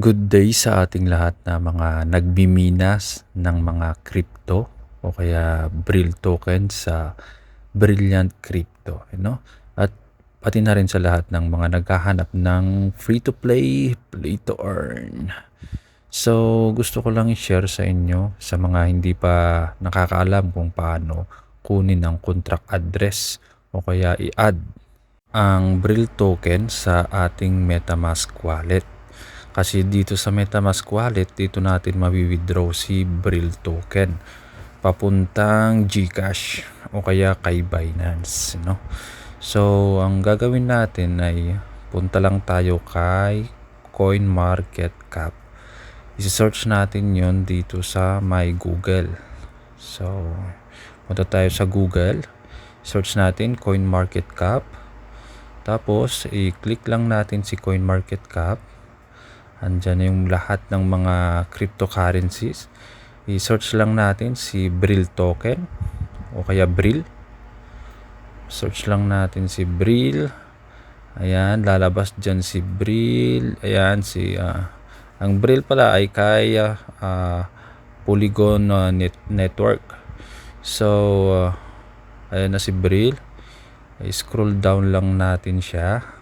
Good day sa ating lahat na mga nagmiminas ng mga crypto o kaya Brill token sa Brilliant Crypto, At pati na rin sa lahat ng mga naghahanap ng free to play, play to earn. So, gusto ko lang i-share sa inyo sa mga hindi pa nakakaalam kung paano kunin ang contract address o kaya i-add ang Brill token sa ating MetaMask wallet. Kasi dito sa MetaMask wallet, dito natin mawi-withdraw si Brill token papuntang GCash o kaya kay Binance, So, ang gagawin natin ay punta lang tayo kay CoinMarketCap. I-search natin yon dito sa my Google. So, punta tayo sa Google. Search natin CoinMarketCap. Tapos, i-click lang natin si CoinMarketCap. Andyan yung lahat ng mga cryptocurrencies. I-search lang natin si Brill token o kaya Brill. Search lang natin si Brill. Ayan, lalabas dyan si Brill. Ayan, ang Brill pala ay kay Polygon Network. So, ayan na si Brill. I-scroll down lang natin siya.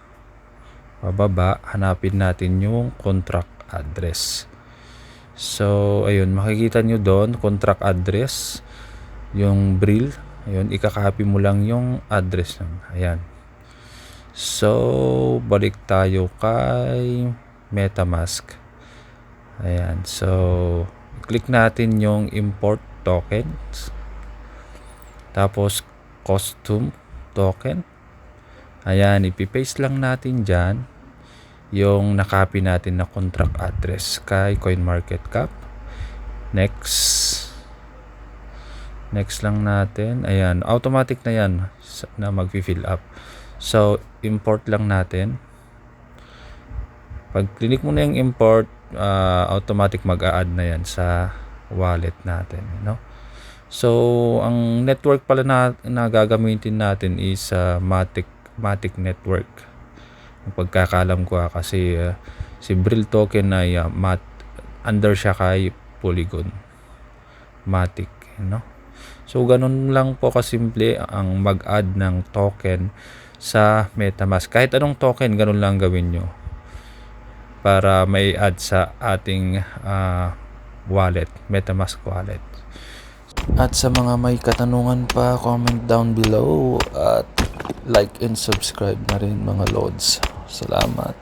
Pababa, hanapin natin yung contract address. So, ayun, makikita nyo doon, contract address, yung Brill. Ayun, ikakopy mo lang yung address nun. Ayan. So, balik tayo kay MetaMask. Ayan. So, click natin yung import tokens. Tapos, custom token. Ayan, ipipaste lang natin dyan yung nakopy natin na contract address kay CoinMarketCap. Next lang natin. Ayan, automatic na yan na mag-fill up. So, import lang natin. Pag click mo na yung import, automatic mag-a-add na yan sa wallet natin, So, ang network pala na gagamitin natin is Matic Network. Ang pagkakalam ko kasi si Brill token ay under siya kay Polygon Matic, So ganun lang po kasimple ang mag-add ng token sa MetaMask. Kahit anong token, ganun lang gawin nyo para may add sa ating wallet, MetaMask wallet. At sa mga may katanungan pa, comment down below at like and subscribe na rin mga lods. Salamat.